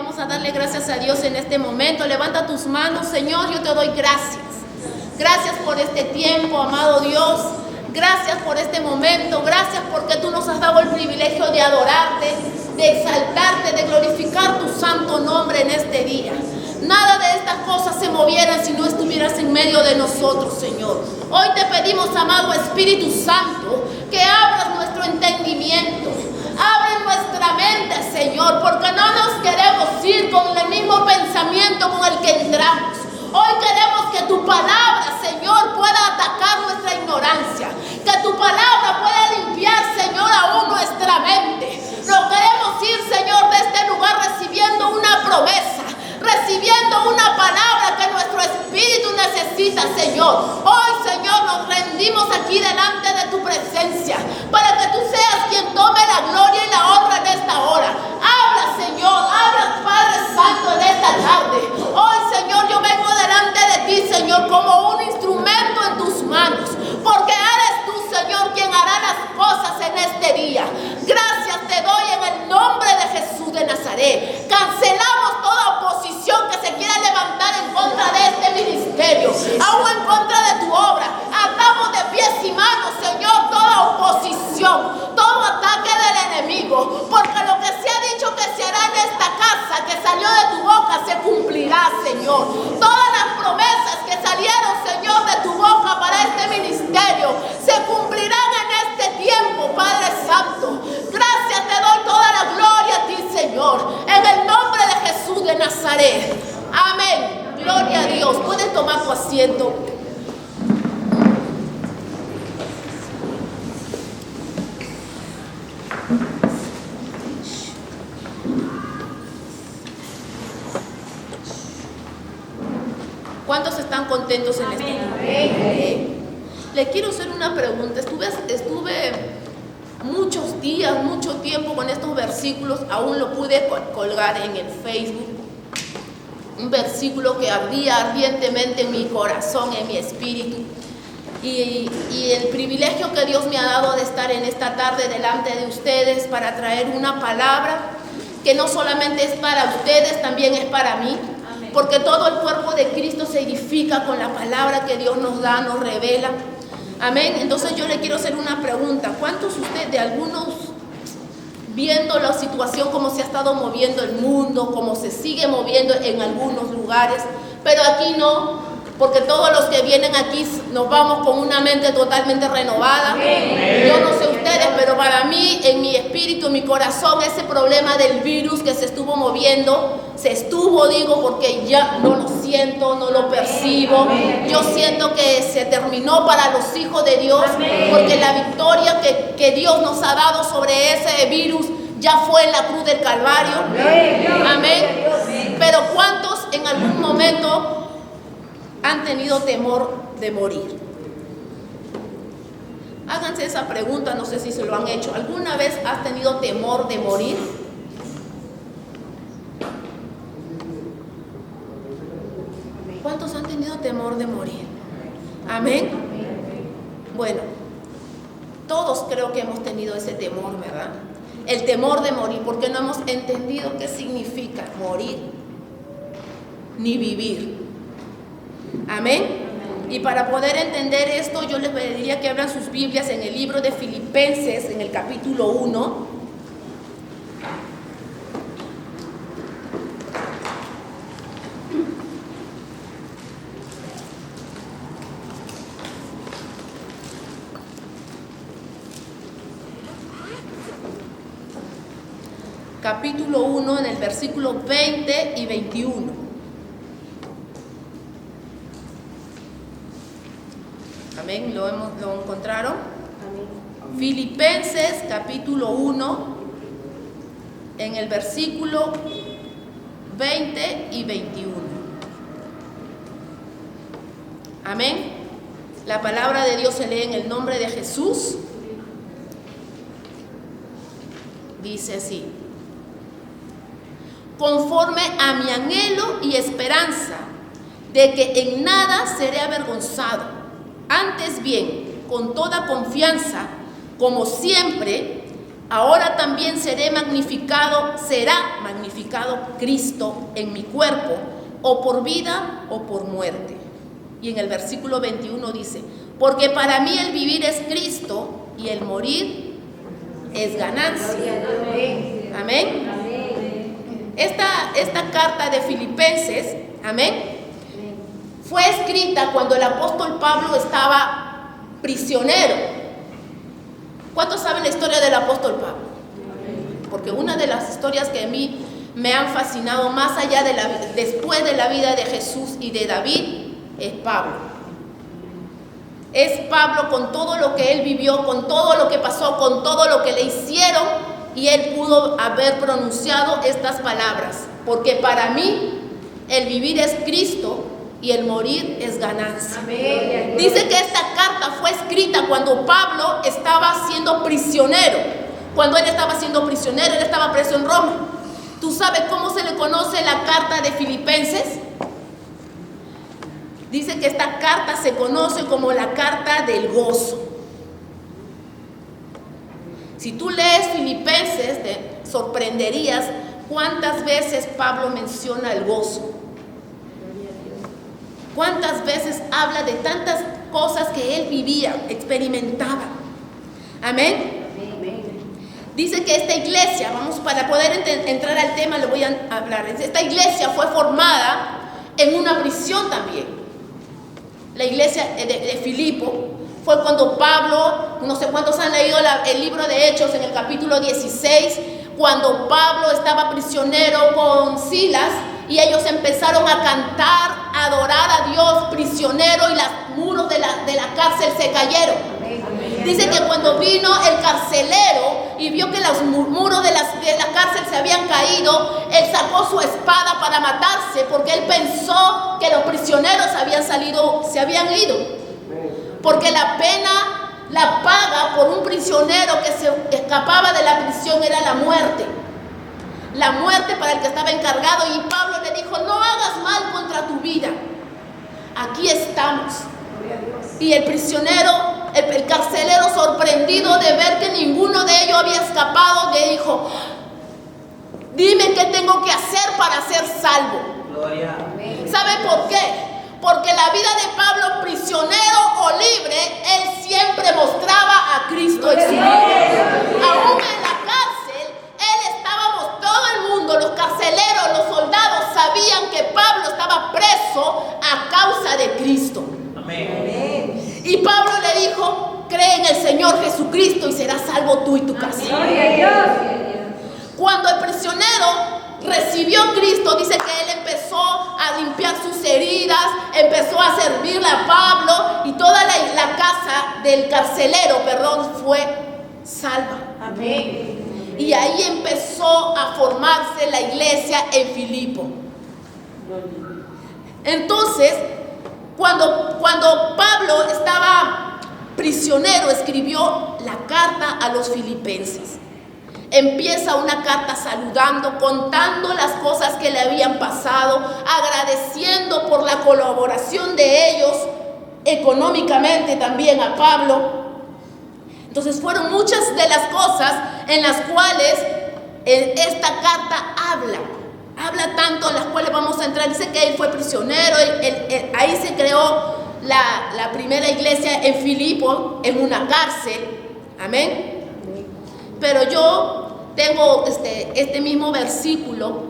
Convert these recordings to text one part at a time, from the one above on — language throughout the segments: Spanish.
Vamos a darle gracias a Dios en este momento. Levanta tus manos, Señor, yo te doy gracias. Gracias por este tiempo, amado Dios. Gracias por este momento. Gracias porque tú nos has dado el privilegio de adorarte, de exaltarte, de glorificar tu santo nombre en este día. Nada de estas cosas se movieran si no estuvieras en medio de nosotros, Señor. Hoy te pedimos, amado Espíritu Santo, que abras nuestro entendimiento. Abre nuestra mente, Señor, porque no nos queremos ir con el mismo pensamiento con el que entramos. Hoy queremos que tu palabra, Señor, pueda atacar nuestra ignorancia. Que tu palabra pueda limpiar, Señor, aún nuestra mente. No queremos ir, Señor, de este lugar recibiendo una promesa, recibiendo una palabra que nuestro espíritu necesita, Señor. Hoy, Señor, nos rendimos aquí delante de tu presencia para que tú seas quien tome la gloria y la honra en esta hora. Habla, Señor, habla, Padre Santo, en esta tarde. Hoy, Señor, yo vengo delante de ti, Señor, como un instrumento en tus manos, porque eres tú, Señor, quien hará las cosas en este día. Gracias te doy en el nombre de Jesús de Nazaret. Cancelamos toda oposición que se quiera levantar en contra de este ministerio, aún en contra de tu obra. Atamos de pies y manos, Señor, toda oposición, todo ataque del enemigo, porque lo que se ha dicho que se hará en esta casa, que salió de tu boca, se cumplirá, Señor. Todas las promesas que salieron, Señor, de tu boca para este ministerio, se cumplirán en este tiempo, Padre Santo. Gracias te doy toda la gloria a ti, Señor, en el nombre de Jesús de Nazaret. Amén. Gloria a Dios. Puedes tomar tu asiento. ¿Cuántos están contentos en este momento? Le quiero hacer una pregunta. Estuve muchos días, mucho tiempo con estos versículos. Aún lo pude colgar en el Facebook. Un versículo que ardía ardientemente en mi corazón, en mi espíritu. Y el privilegio que Dios me ha dado de estar en esta tarde delante de ustedes para traer una palabra que no solamente es para ustedes, también es para mí. Porque todo el cuerpo de Cristo se edifica con la palabra que Dios nos da, nos revela. Amén. Entonces yo le quiero hacer una pregunta. ¿Cuántos de algunos, viendo la situación, cómo se ha estado moviendo el mundo, cómo se sigue moviendo en algunos lugares, pero aquí no? Porque todos los que vienen aquí nos vamos con una mente totalmente renovada. Yo no sé ustedes, pero para mí, en mi espíritu, en mi corazón, ese problema del virus que se estuvo moviendo, digo, porque ya no lo siento, no lo percibo. Yo siento que se terminó para los hijos de Dios, porque la victoria que Dios nos ha dado sobre ese virus ya fue en la cruz del Calvario. Amén. Pero ¿cuántos en algún momento han tenido temor de morir? Háganse esa pregunta, no sé si se lo han hecho. ¿Alguna vez has tenido temor de morir? ¿Cuántos han tenido temor de morir? Amén. Bueno, todos creo que hemos tenido ese temor, ¿verdad? El temor de morir, porque no hemos entendido qué significa morir ni vivir. Amén. Y para poder entender esto, yo les pediría que abran sus Biblias en el libro de Filipenses, en el capítulo 1. Capítulo 1, en el versículo 20 y 21. Amén, ¿lo encontraron? Amén. Filipenses capítulo 1, en el versículo 20 y 21. Amén. La palabra de Dios se lee en el nombre de Jesús. Dice así: conforme a mi anhelo y esperanza de que en nada seré avergonzado, antes bien, con toda confianza, como siempre, ahora también será magnificado Cristo en mi cuerpo, o por vida o por muerte. Y en el versículo 21 dice, porque para mí el vivir es Cristo y el morir es ganancia. Amén. Esta carta de Filipenses, amén, fue escrita cuando el apóstol Pablo estaba prisionero. ¿Cuántos saben la historia del apóstol Pablo? Porque una de las historias que a mí me han fascinado más allá después de la vida de Jesús y de David es Pablo. Es Pablo con todo lo que él vivió, con todo lo que pasó, con todo lo que le hicieron, y él pudo haber pronunciado estas palabras, porque para mí el vivir es Cristo y el morir es ganancia. Amén. Dice que esta carta fue escrita cuando Pablo estaba siendo prisionero. Cuando él estaba siendo prisionero, él estaba preso en Roma. ¿Tú sabes cómo se le conoce la carta de Filipenses? Dice que esta carta se conoce como la carta del gozo. Si tú lees Filipenses, te sorprenderías cuántas veces Pablo menciona el gozo. Cuántas veces habla de tantas cosas que él vivía, experimentaba. Amén. Dice que esta iglesia, para poder entrar al tema le voy a hablar. Esta iglesia fue formada en una prisión también. La iglesia de Filipo fue cuando Pablo, no sé cuántos han leído el libro de Hechos en el capítulo 16, cuando Pablo estaba prisionero con Silas y ellos empezaron a cantar, a adorar a Dios prisionero, y los muros de la cárcel se cayeron. Dice que cuando vino el carcelero y vio que los muros de la cárcel se habían caído, él sacó su espada para matarse, porque él pensó que los prisioneros se habían ido. Porque la pena, la paga por un prisionero que se escapaba de la prisión era la muerte. La muerte para el que estaba encargado. Y Pablo le dijo, no hagas mal contra tu vida. Aquí estamos. Y el prisionero, el carcelero, sorprendido de ver que ninguno de ellos había escapado, le dijo, dime qué tengo que hacer para ser salvo. Gloria. ¿Sabe por qué? Porque la vida de Pablo, prisionero o libre, él siempre mostraba a Cristo en su vida. Aún en la cárcel, él estaba, todo el mundo, los carceleros, los soldados, sabían que Pablo estaba preso a causa de Cristo. Amén. Y Pablo le dijo, cree en el Señor Jesucristo y serás salvo tú y tu casa. Cuando el prisionero recibió a Cristo, dice que él empezó a limpiar sus heridas, empezó a servirle a Pablo, y toda la casa del carcelero, fue salva. Amén. Y ahí empezó a formarse la iglesia en Filipo. Entonces, cuando Pablo estaba prisionero, escribió la carta a los filipenses. Empieza una carta saludando, contando las cosas que le habían pasado, agradeciendo por la colaboración de ellos económicamente también a Pablo. Entonces fueron muchas de las cosas en las cuales esta carta habla tanto, en las cuales vamos a entrar. Dice que él fue prisionero, ahí se creó la primera iglesia en Filipo, en una cárcel. Amén. Pero yo tengo este mismo versículo,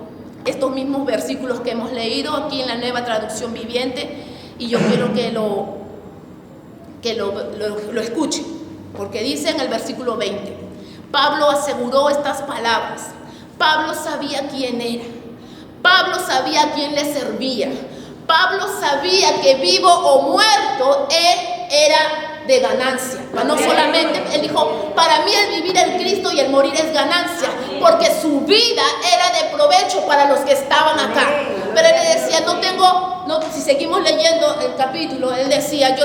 estos mismos versículos que hemos leído aquí en la Nueva Traducción Viviente, y yo quiero que lo escuchen, porque dice en el versículo 20, Pablo aseguró estas palabras. Pablo sabía quién era, Pablo sabía a quién le servía, Pablo sabía que vivo o muerto él era de ganancia. No solamente, él dijo, para mí el vivir es Cristo y el morir es ganancia, porque su vida era de provecho para los que estaban acá. Pero él le decía, si seguimos leyendo el capítulo, él decía,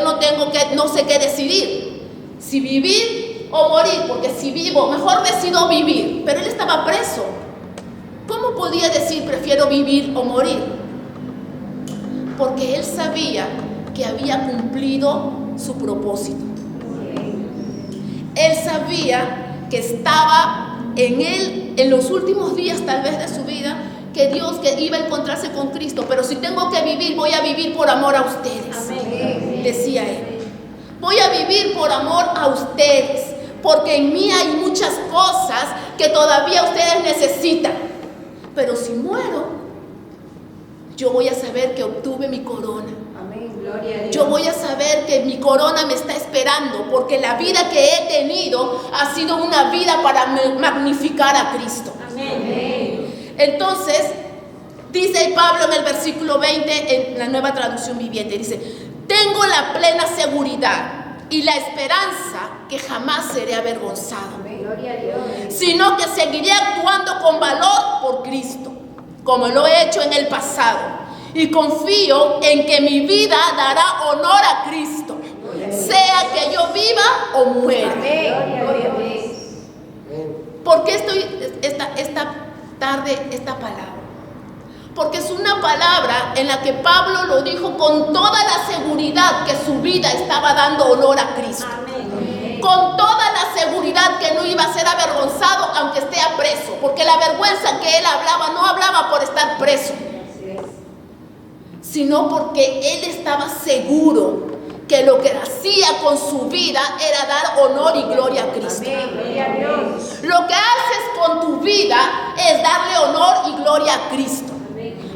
no sé qué decidir, si vivir o morir, porque si vivo, mejor decido vivir. Pero él estaba preso. ¿Cómo podía decir prefiero vivir o morir? Porque él sabía que había cumplido su propósito. Él sabía que estaba en él, en los últimos días tal vez de su vida, que iba a encontrarse con Cristo, pero si tengo que vivir, voy a vivir por amor a ustedes. Amén. Decía él, voy a vivir por amor a ustedes, porque en mí hay muchas cosas que todavía ustedes necesitan, pero si muero, yo voy a saber que obtuve mi corona. Amén. Gloria a Dios. Yo voy a saber que mi corona me está esperando, porque la vida que he tenido ha sido una vida para magnificar a Cristo. Amén. Entonces, dice Pablo en el versículo 20, en la Nueva Traducción Viviente, dice, tengo la plena seguridad y la esperanza que jamás seré avergonzado, Gloria a Dios. sino que seguiré actuando con valor por Cristo, como lo he hecho en el pasado, y confío en que mi vida dará honor a Cristo, sea que yo viva o muera. Gloria a Dios. ¿Por qué estoy esta tarde esta palabra? Porque es una palabra en la que Pablo lo dijo con toda la seguridad que su vida estaba dando honor a Cristo. Amén. Con toda la seguridad que no iba a ser avergonzado aunque esté preso, porque la vergüenza que él hablaba no hablaba por estar preso, sino porque él estaba seguro que lo que hacía con su vida era dar honor y gloria a Cristo. Amén. Gloria a Dios. Lo que haces con tu vida es darle honor y gloria a Cristo.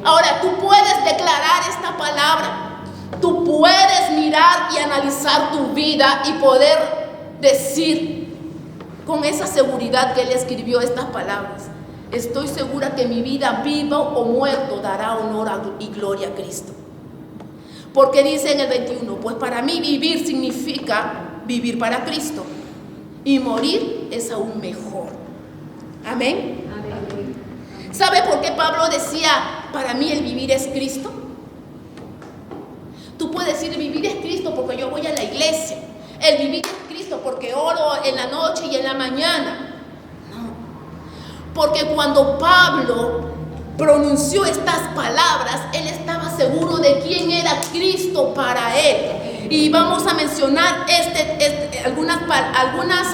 Ahora, tú puedes declarar esta palabra, tú puedes mirar y analizar tu vida y poder decir con esa seguridad que él escribió estas palabras: estoy segura que mi vida, vivo o muerto, dará honor y gloria a Cristo. Porque dice en el 21, pues para mí vivir significa vivir para Cristo, y morir es aún mejor. Amén. Amén. ¿Sabe por qué Pablo decía, para mí el vivir es Cristo? Tú puedes decir, vivir es Cristo porque yo voy a la iglesia. El vivir es Cristo porque oro en la noche y en la mañana. No. Porque cuando Pablo pronunció estas palabras, él estaba seguro de quién era Cristo para él. Y vamos a mencionar algunas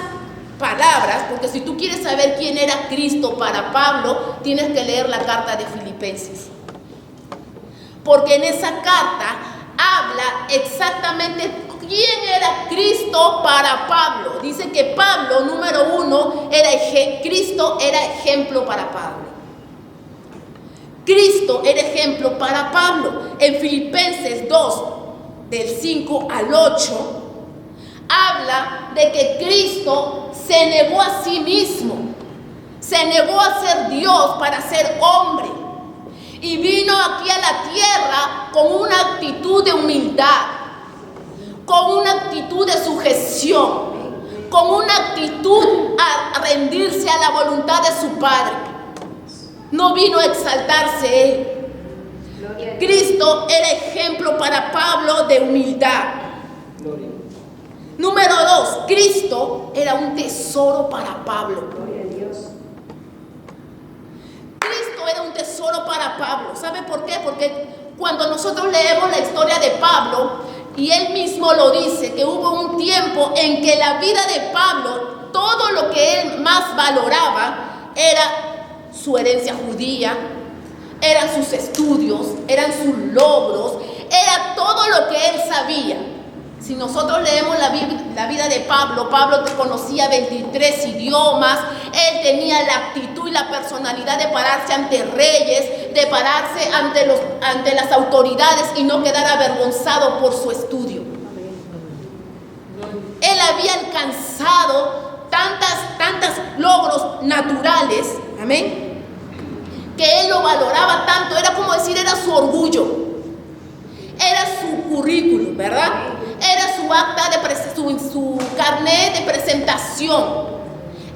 palabras, porque si tú quieres saber quién era Cristo para Pablo, tienes que leer la carta de Filipenses. Porque en esa carta habla exactamente quién era Cristo para Pablo. Dice que Pablo, número 1, Cristo era ejemplo para Pablo. Cristo era ejemplo para Pablo. En Filipenses 2, del 5 al 8, habla de que Cristo se negó a sí mismo, se negó a ser Dios para ser hombre, y vino aquí a la tierra con una actitud de humildad, con una actitud de sujeción, con una actitud a rendirse a la voluntad de su Padre. No vino a exaltarse él. Cristo era ejemplo para Pablo de humildad. Número 2, Cristo era un tesoro para Pablo. Cristo era un tesoro para Pablo. ¿Sabe por qué? Porque cuando nosotros leemos la historia de Pablo, y él mismo lo dice, que hubo un tiempo en que la vida de Pablo, todo lo que él más valoraba era su herencia judía, eran sus estudios, eran sus logros, era todo lo que él sabía. Si nosotros leemos la vida de Pablo, Pablo conocía 23 idiomas, él tenía la actitud y la personalidad de pararse ante reyes, de pararse ante las autoridades y no quedar avergonzado por su estudio. Él había alcanzado tantos logros naturales, amén, que él lo valoraba tanto, era como decir, era su orgullo, era su currículum, ¿verdad? Era su acta su carnet de presentación.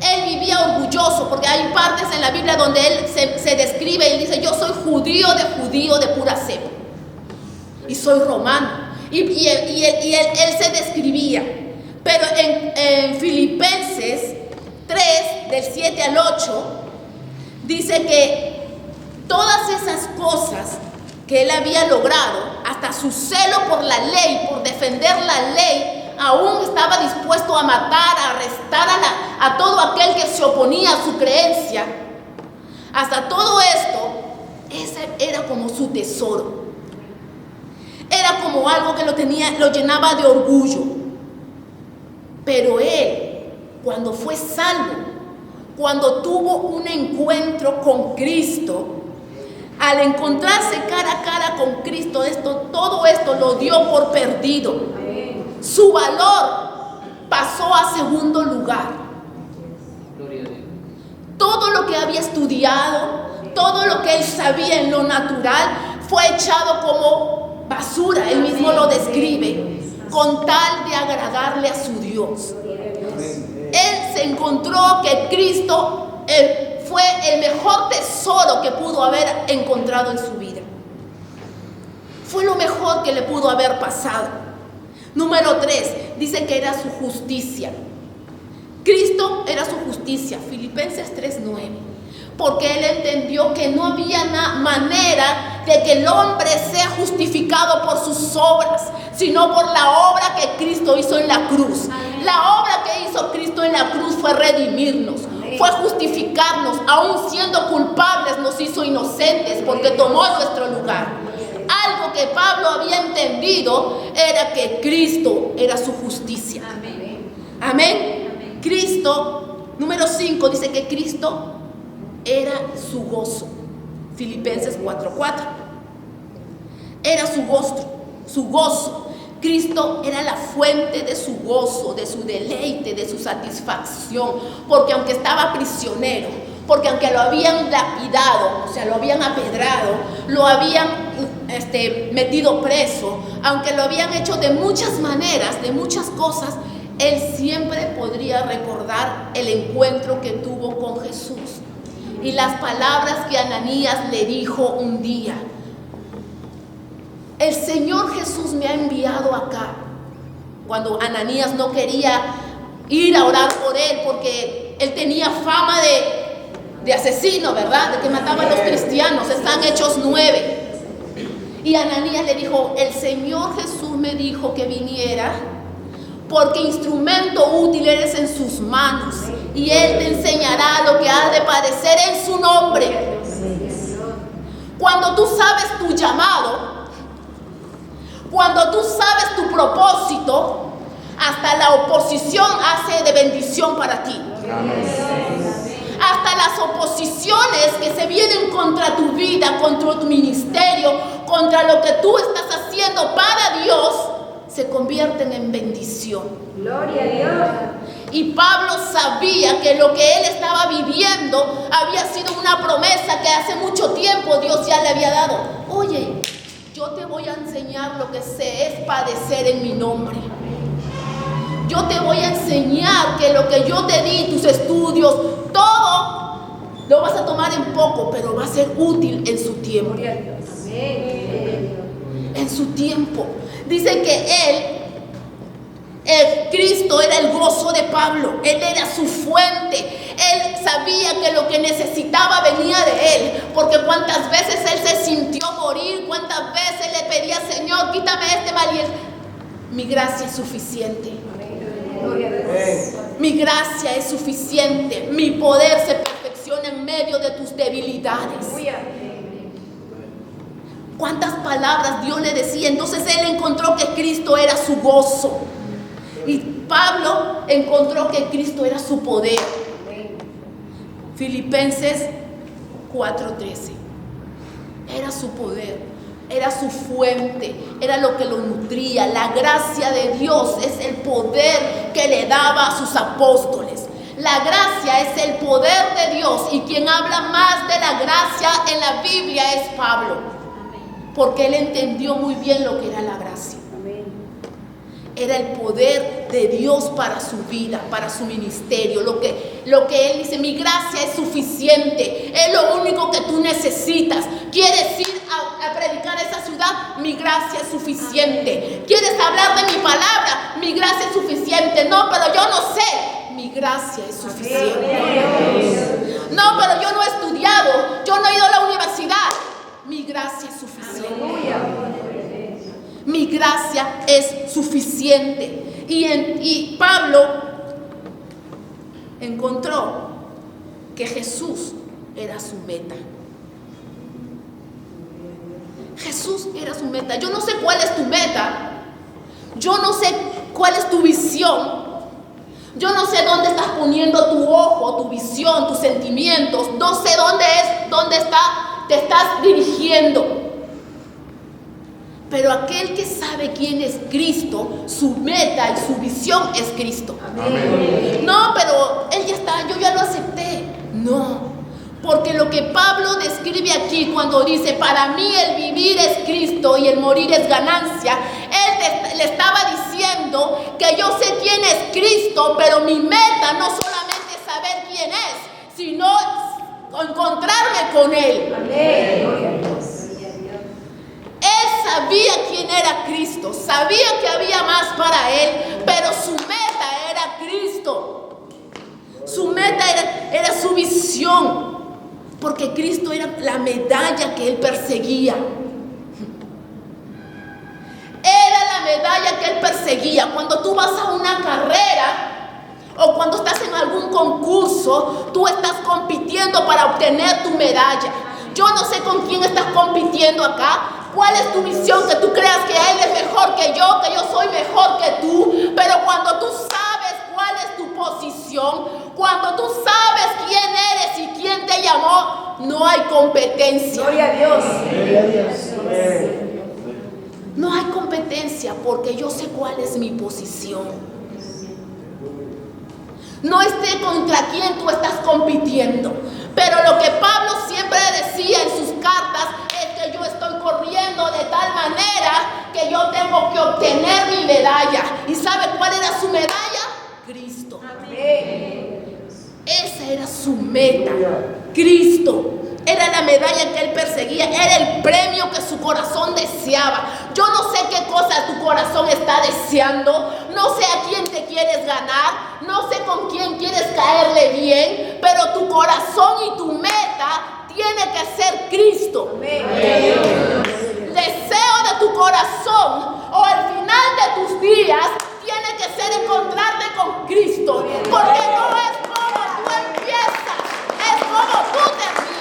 Él vivía orgulloso, porque hay partes en la Biblia donde él se describe y dice: yo soy judío de pura cepa, y soy romano. Y él se describía. Pero en Filipenses 3, del 7 al 8, dice que todas esas cosas que él había logrado, hasta su celo por la ley, por defender la ley, aún estaba dispuesto a matar, a arrestar a todo aquel que se oponía a su creencia. Hasta todo esto, ese era como su tesoro. Era como algo que lo llenaba de orgullo. Pero él, cuando fue salvo, cuando tuvo un encuentro con Cristo, al encontrarse cara a cara con Cristo, todo esto lo dio por perdido. Su valor pasó a segundo lugar. Todo lo que había estudiado, todo lo que él sabía en lo natural, fue echado como basura. Él mismo lo describe, con tal de agradarle a su Dios. Él se encontró que Cristo fue el mejor tesoro que pudo haber encontrado en su vida. Fue lo mejor que le pudo haber pasado. Número 3, dice que era su justicia. Cristo era su justicia, Filipenses 3:9. Porque él entendió que no había manera de que el hombre sea justificado por sus obras, sino por la obra que Cristo hizo en la cruz. La obra que hizo Cristo en la cruz fue redimirnos, fue justificarnos, aun siendo culpables nos hizo inocentes porque tomó nuestro lugar. Algo que Pablo había entendido era que Cristo era su justicia. Amén. Cristo, número 5, dice que Cristo era su gozo. Filipenses 4:4. Era su gozo. Cristo era la fuente de su gozo, de su deleite, de su satisfacción. Porque aunque estaba prisionero, porque aunque lo habían lapidado, o sea, lo habían apedrado, lo habían metido preso, aunque lo habían hecho de muchas maneras, de muchas cosas, él siempre podría recordar el encuentro que tuvo con Jesús. Y las palabras que Ananías le dijo un día: el Señor Jesús me ha enviado acá. Cuando Ananías no quería ir a orar por él porque él tenía fama de asesino, ¿verdad? De que mataba a los cristianos. Está en Hechos 9. Y Ananías le dijo: el Señor Jesús me dijo que viniera porque instrumento útil eres en sus manos, y Él te enseñará lo que has de padecer en su nombre. Cuando tú sabes tu llamado, cuando tú sabes tu propósito, hasta la oposición hace de bendición para ti. Hasta las oposiciones que se vienen contra tu vida, contra tu ministerio, contra lo que tú estás haciendo para Dios, se convierten en bendición. Gloria a Dios. Y Pablo sabía que lo que él estaba viviendo había sido una promesa que hace mucho tiempo Dios ya le había dado. Oye, yo te voy a enseñar lo que sé es padecer en mi nombre. Yo te voy a enseñar que lo que yo te di, tus estudios, todo lo vas a tomar en poco, pero va a ser útil en su tiempo. En su tiempo. Dice que Cristo era el gozo de Pablo. Él era su fuente. Él sabía que lo que necesitaba venía de él. Porque cuántas veces él se sintió morir, cuántas veces le pedía: Señor, quítame este mal. Y él: mi gracia es suficiente. Mi gracia es suficiente. Mi poder se perfecciona en medio de tus debilidades. ¿Cuántas palabras Dios le decía? Entonces él encontró que Cristo era su gozo. Y Pablo encontró que Cristo era su poder. Filipenses 4:13. Era su poder, era su fuente, era lo que lo nutría. La gracia de Dios es el poder que le daba a sus apóstoles. La gracia es el poder de Dios, y quien habla más de la gracia en la Biblia es Pablo. Porque él entendió muy bien lo que era la gracia. Era el poder de Dios para su vida, para su ministerio. Lo que él dice: mi gracia es suficiente, es lo único que tú necesitas. ¿Quieres ir a predicar a esa ciudad? Mi gracia es suficiente. ¿Quieres hablar de mi palabra? Mi gracia es suficiente. No, pero yo no sé. Mi gracia es suficiente. No, pero yo no he estudiado, yo no he ido a la universidad. Mi gracia es suficiente. Mi gracia es suficiente. Y Pablo encontró que Jesús era su meta. Jesús era su meta. Yo no sé cuál es tu meta. Yo no sé cuál es tu visión. Yo no sé dónde estás poniendo tu ojo, tu visión, tus sentimientos. No sé dónde te estás dirigiendo. Pero aquel que sabe quién es Cristo, su meta y su visión es Cristo. Amén. No, pero él ya está, yo ya lo acepté. No, porque lo que Pablo describe aquí cuando dice, para mí el vivir es Cristo y el morir es ganancia, él le estaba diciendo que yo sé quién es Cristo, pero mi meta no solamente es saber quién es, sino encontrarme con Él. Amén. Él sabía quién era Cristo, sabía que había más para él, pero su meta era Cristo. Su meta era su visión, porque Cristo era la medalla que él perseguía. Era la medalla que él perseguía. Cuando tú vas a una carrera o cuando estás en algún concurso, tú estás compitiendo para obtener tu medalla. Yo no sé con quién estás compitiendo acá. ¿Cuál es tu visión? Que tú creas que él es mejor que yo soy mejor que tú. Pero cuando tú sabes cuál es tu posición, cuando tú sabes quién eres y quién te llamó, no hay competencia. Gloria a Dios. No hay competencia porque yo sé cuál es mi posición. No esté contra quién tú estás compitiendo. Pero lo que Pablo siempre decía en sus cartas es que yo estoy corriendo de tal manera que yo tengo que obtener mi medalla. ¿Y sabe cuál era su medalla? Cristo. Amén. Esa era su meta. Cristo. Era la medalla que él perseguía, era el premio que su corazón deseaba. Yo no sé qué cosa tu corazón está deseando, no sé a quién te quieres ganar, no sé con quién quieres caerle bien, pero tu corazón y tu meta tiene que ser Cristo. Amén. El deseo de tu corazón o al final de tus días tiene que ser encontrarte con Cristo, porque no es como tú empiezas, es como tú terminas.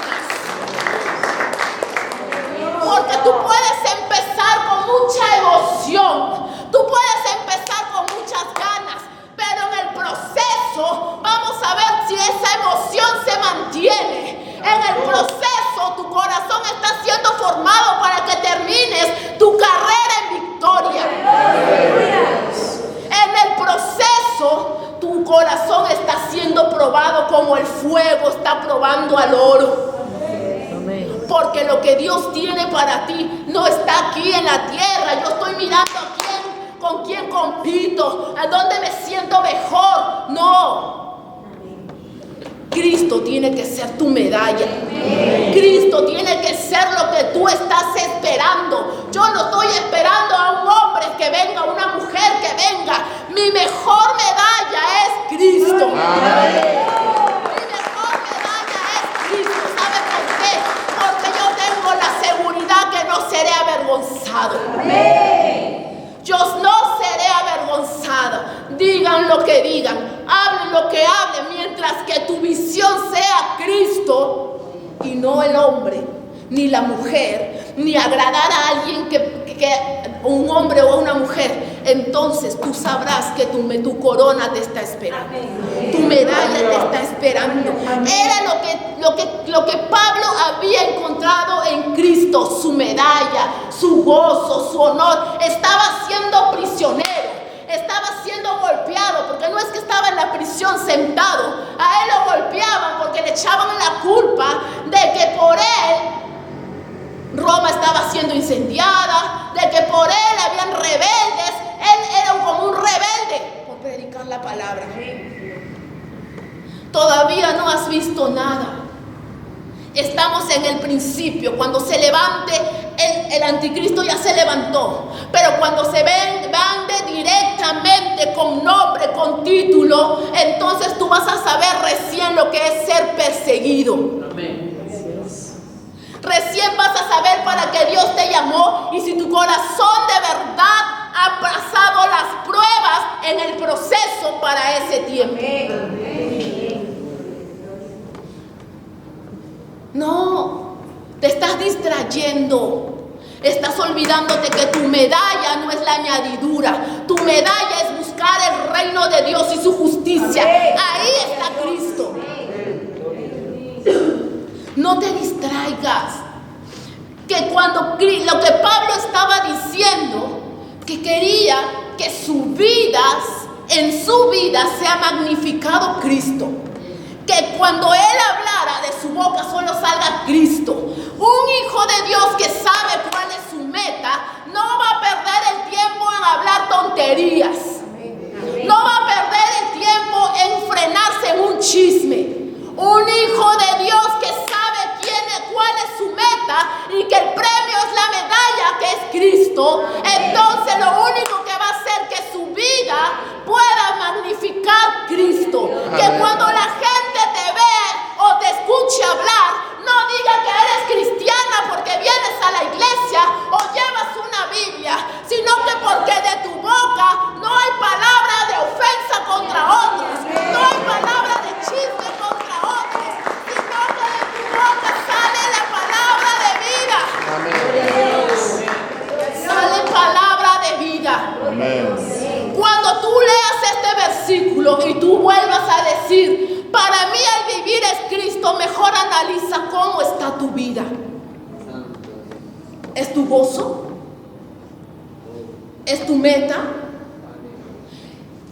Porque tú puedes empezar con mucha emoción, tú puedes empezar con muchas ganas, pero en el proceso vamos a ver si esa emoción se mantiene. En el proceso tu corazón está siendo formado para que termines tu carrera en victoria. En el proceso tu corazón está siendo probado como el fuego está probando al oro. Porque lo que Dios tiene para ti no está aquí en la tierra. Yo estoy mirando con quién compito, a dónde me siento mejor. No. Cristo tiene que ser tu medalla. Cristo tiene que ser lo que tú estás esperando. Yo no estoy esperando a un hombre que venga, una mujer que venga. Mi mejor medalla es Cristo. Que no seré avergonzado. Amén. Yo no seré avergonzado. Digan lo que digan, hablen lo que hablen, mientras que tu visión sea Cristo y no el hombre, ni la mujer, ni agradar a alguien que un hombre o una mujer. Entonces tú sabrás que tu corona te está esperando. Tu medalla te está esperando. Era lo que Pablo había encontrado en Cristo, su medalla, su gozo, su honor. Estaba siendo prisionero, estaba siendo golpeado, porque no es que estaba en la prisión sentado. A él lo golpeaban porque le echaban la culpa de que por él Roma estaba siendo incendiada, de que por él habían rebeldes. Él era como un rebelde por predicar la palabra. Todavía no has visto nada. Estamos en el principio. Cuando se levante el anticristo ya se levantó. Pero cuando se levante directamente con nombre, con título, entonces tú vas a saber recién lo que es ser perseguido. Amén. Recién vas a saber para qué Dios te llamó y si tu corazón de verdad ha pasado las pruebas en para ese tiempo. No, te estás distrayendo. Estás olvidándote que tu medalla no es la añadidura. Tu medalla es buscar el reino de Dios y su justicia. Ahí está Cristo. No te distraigas. Que cuando lo que Pablo estaba diciendo, que quería que en su vida sea magnificado Cristo. Que cuando él hablara de su boca solo salga Cristo. Un hijo de Dios que sabe cuál es su meta no va a perder el tiempo en hablar tonterías. No va a perder el tiempo en frenarse en un chisme. Un hijo de Dios que sabe cuál es su meta y que el premio es la medalla que es Cristo. Entonces lo único que va a hacer que su vida pueda magnificar Cristo. Que cuando la gente te ve o te escuche hablar, no diga que eres cristiana porque vienes a la iglesia o llevas una Biblia, sino que porque de tu boca no hay palabra de ofensa contra otros, no hay palabra de chisme contra otros, sino que de tu boca sale la palabra de vida. Sale palabra de vida. Amén. Cuando tú leas este versículo y tú vuelvas a decir, para mí el vivir es Cristo, mejor analiza cómo está tu vida. ¿Es tu gozo? ¿Es tu meta?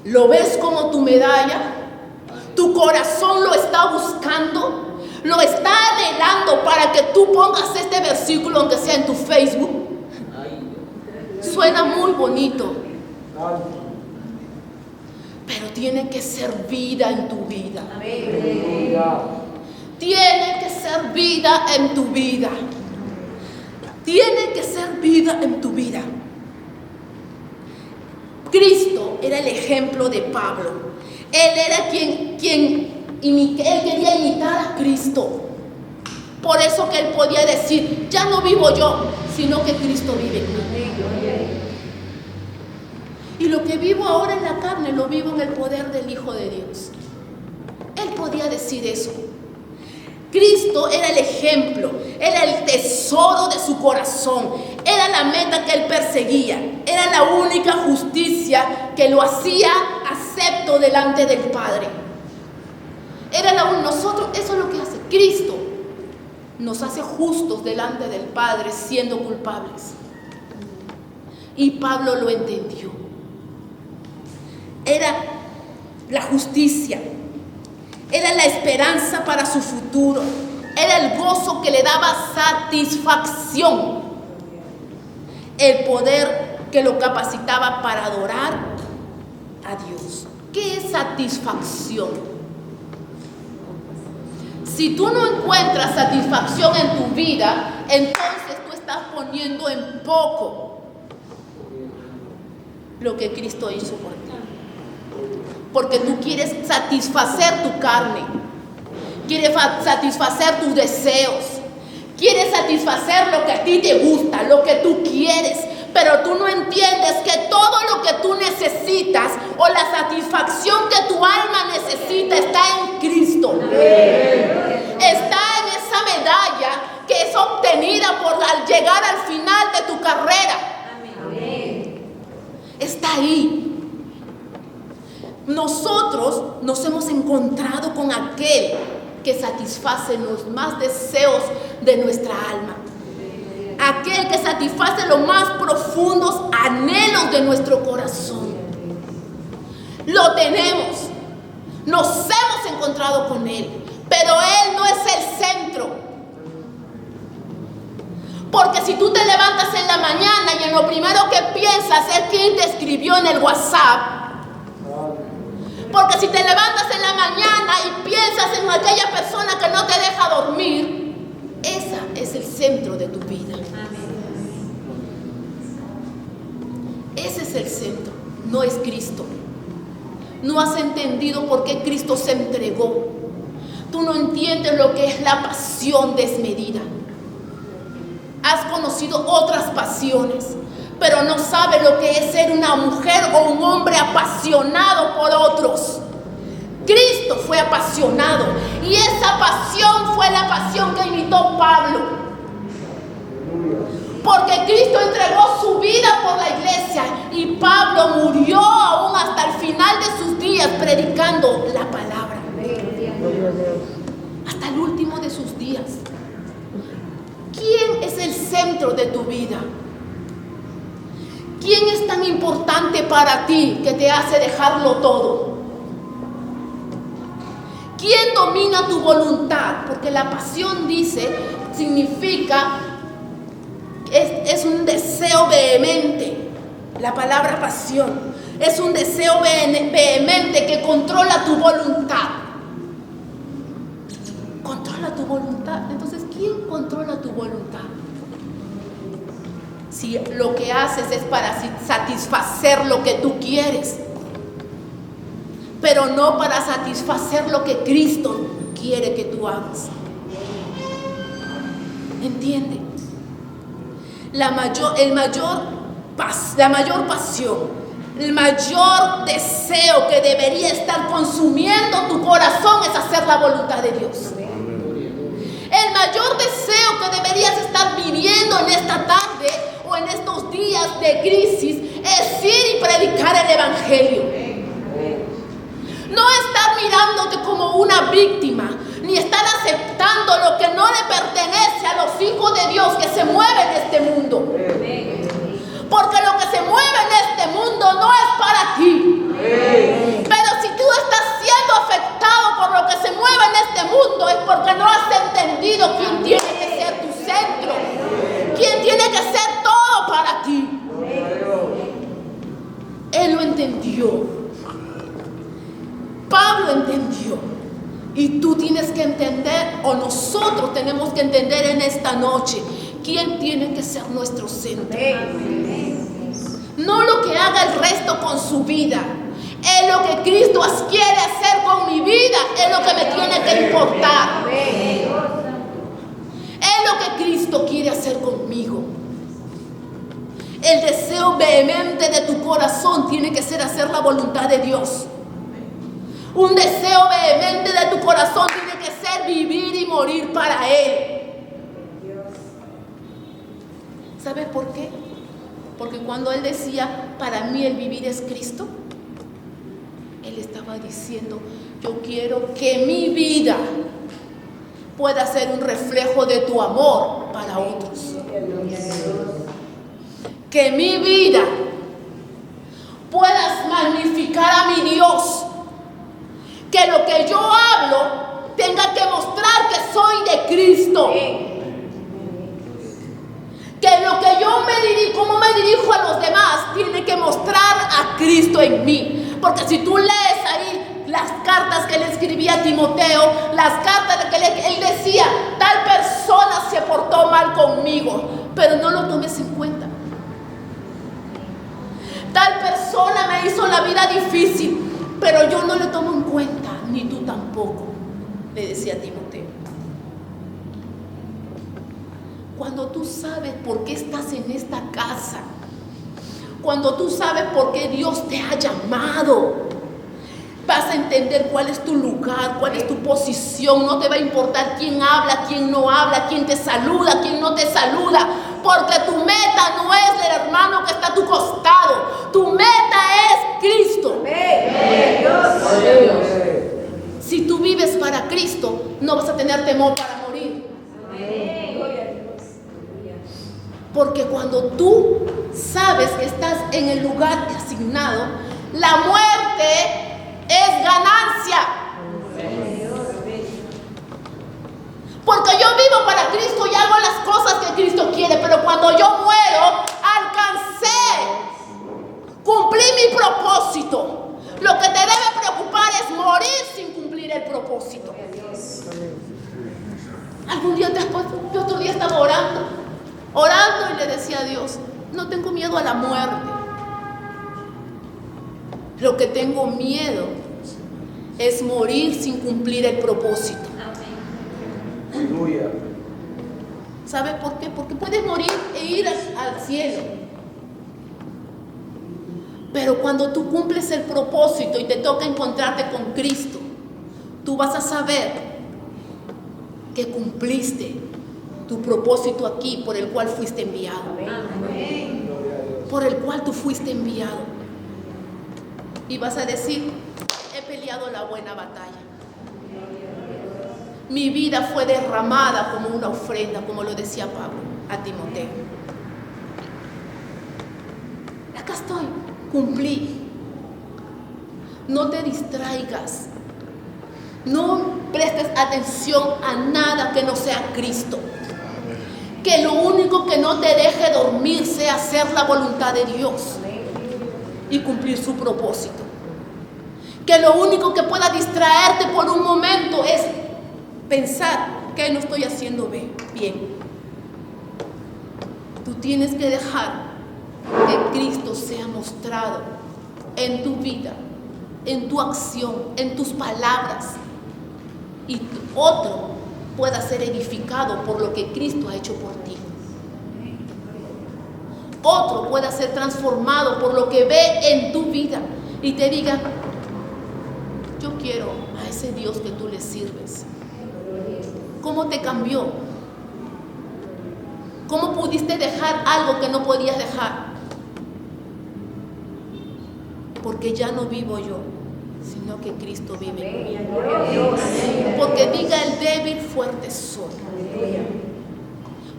¿Lo ves como tu medalla? ¿Tu corazón lo está buscando? ¿Lo está anhelando para que tú pongas este versículo aunque sea en tu Facebook? Suena muy bonito, pero tiene que ser vida en tu vida. Tiene que ser vida en tu vida. Tiene que ser vida en tu vida. Cristo era el ejemplo de Pablo. Él era quien él quería imitar a Cristo. Por eso que él podía decir, ya no vivo yo, sino que Cristo vive en mí. Y lo que vivo ahora en la carne, lo vivo en el poder del Hijo de Dios. Él podía decir eso. Cristo era el ejemplo, era el tesoro de su corazón, era la meta que él perseguía, era la única justicia que lo hacía acepto delante del Padre. Nosotros, eso es lo que hace Cristo, nos hace justos delante del Padre siendo culpables. Y Pablo lo entendió. Era la justicia. Era la esperanza para su futuro. Era el gozo que le daba satisfacción. El poder que lo capacitaba para adorar a Dios. ¿Qué es satisfacción? Si tú no encuentras satisfacción en tu vida, entonces tú estás poniendo en poco lo que Cristo hizo por ti. Porque tú quieres satisfacer tu carne, quieres satisfacer tus deseos, quieres satisfacer lo que a ti te gusta, lo que tú quieres, pero tú no entiendes que todo lo que tú necesitas o la satisfacción que tu alma necesita está en Cristo. Está en esa medalla que es obtenida al llegar al final de tu carrera. Está ahí. Nosotros nos hemos encontrado con aquel que satisface los más deseos de nuestra alma. Aquel que satisface los más profundos anhelos de nuestro corazón. Lo tenemos. Nos hemos encontrado con él. Pero él no es el centro. Porque si tú te levantas en la mañana y en lo primero que piensas es quién te escribió en el WhatsApp. Porque si te levantas en la mañana y piensas en aquella persona que no te deja dormir, esa es el centro de tu vida. Ese es el centro, no es Cristo. No has entendido por qué Cristo se entregó. Tú no entiendes lo que es la pasión desmedida. Has conocido otras pasiones, pero no sabe lo que es ser una mujer o un hombre apasionado por otros. Cristo fue apasionado y esa pasión fue la pasión que imitó Pablo. Porque Cristo entregó su vida por la iglesia y Pablo murió aún hasta el final de sus días predicando la palabra. Hasta el último de sus días. ¿Quién es el centro de tu vida? ¿Quién es tan importante para ti que te hace dejarlo todo? ¿Quién domina tu voluntad? Porque la pasión significa, es un deseo vehemente. La palabra pasión es un deseo vehemente que controla tu voluntad. Controla tu voluntad. Entonces, ¿quién controla tu voluntad? Si lo que haces es para satisfacer lo que tú quieres, pero no para satisfacer lo que Cristo quiere que tú hagas. ¿Entiende? La mayor pasión, el mayor deseo que debería estar consumiendo tu corazón es hacer la voluntad de Dios. El mayor deseo que deberías estar viviendo en esta tarde o en estos días de crisis es ir y predicar el evangelio. No estar mirándote como una víctima, ni estar aceptando lo que no le pertenece a los hijos de Dios que se mueven en este mundo. Porque lo que se mueve en este mundo no es para ti. Pero si tú estás siendo afectado por lo que se mueve en este mundo es porque no has entendido quién tiene que ser tu centro, quién tiene que ser todo para ti. Él lo entendió. Pablo entendió. Y tú tienes que entender, o nosotros tenemos que entender en esta noche, quién tiene que ser nuestro centro. No lo que haga el resto con su vida. Es lo que Cristo quiere hacer con mi vida. Es lo que me tiene que importar. Es lo que Cristo quiere hacer conmigo. El deseo vehemente de tu corazón tiene que ser hacer la voluntad de Dios. Un deseo vehemente de tu corazón tiene que ser vivir y morir para Él. ¿Sabes por qué? Porque cuando Él decía, para mí el vivir es Cristo, Él estaba diciendo, yo quiero que mi vida pueda ser un reflejo de tu amor para otros. Que mi vida puedas magnificar a mi Dios. Que lo que yo hablo tenga que mostrar que soy de Cristo. Que lo que yo cómo me dirijo a los demás, tiene que mostrar a Cristo en mí. Porque si tú lees ahí las cartas que le escribía a Timoteo, las cartas que él decía, tal persona se portó mal conmigo, pero no lo tomes en cuenta. Tal persona me hizo la vida difícil, pero yo no le tomo en cuenta, ni tú tampoco, le decía a Timoteo. Cuando tú sabes por qué estás en esta casa, cuando tú sabes por qué Dios te ha llamado, vas a entender cuál es tu lugar, cuál es tu posición. No te va a importar quién habla, quién no habla, quién te saluda, quién no te saluda, porque tu meta no es el hermano que está a tu costado, tu meta es Cristo. Si tú vives para Cristo, no vas a tener temor para morir. Porque cuando tú sabes que estás en el lugar asignado, la muerte es ganancia. Porque yo vivo para Cristo y hago las cosas que Cristo quiere, pero cuando yo muero, alcancé, cumplí mi propósito. Lo que te debe preocupar es morir sin cumplir el propósito. Algún día después, yo otro día estaba orando y le decía a Dios, no tengo miedo a la muerte. Lo que tengo miedo es morir sin cumplir el propósito. Aleluya. ¿Sabes por qué? Porque puedes morir e ir al cielo. Pero cuando tú cumples el propósito y te toca encontrarte con Cristo, tú vas a saber que cumpliste tu propósito aquí por el cual fuiste enviado. Por el cual tú fuiste enviado. Y vas a decir, he peleado la buena batalla. Mi vida fue derramada como una ofrenda, como lo decía Pablo a Timoteo. Acá estoy, cumplí. No te distraigas. No prestes atención a nada que no sea Cristo. Que lo único que no te deje dormir sea hacer la voluntad de Dios y cumplir su propósito. Que lo único que pueda distraerte por un momento es pensar que no estoy haciendo bien. Tú tienes que dejar que Cristo sea mostrado en tu vida, en tu acción, en tus palabras, y otro pueda ser edificado por lo que Cristo ha hecho por ti. Otro pueda ser transformado por lo que ve en tu vida y te diga, yo quiero a ese Dios que tú le sirves. ¿Cómo te cambió? ¿Cómo pudiste dejar algo que no podías dejar? Porque ya no vivo yo, sino que Cristo vive en mí. Porque diga el débil, fuerte soy.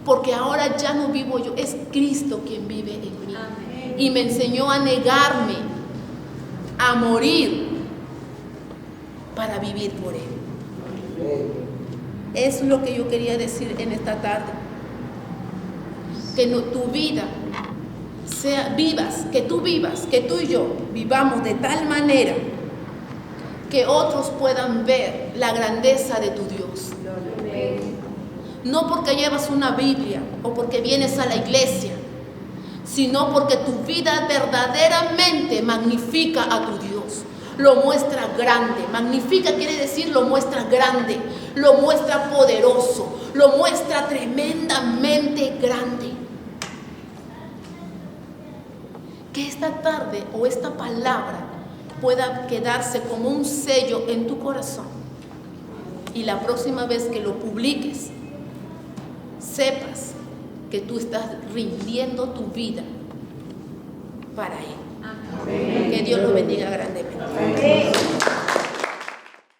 Porque ahora ya no vivo yo, es Cristo quien vive en mí. Y me enseñó a negarme, a morir, para vivir por Él. Es lo que yo quería decir en esta tarde. Que tu vida que tú y yo vivamos de tal manera que otros puedan ver la grandeza de tu Dios. No porque llevas una Biblia o porque vienes a la iglesia, sino porque tu vida verdaderamente magnifica a tu Dios. Lo muestra grande. Magnifica quiere decir lo muestra grande, lo muestra poderoso, lo muestra tremendamente grande. Que esta tarde o esta palabra pueda quedarse como un sello en tu corazón. Y la próxima vez que lo publiques, sepas que tú estás rindiendo tu vida para Él. Que Dios lo bendiga grandemente.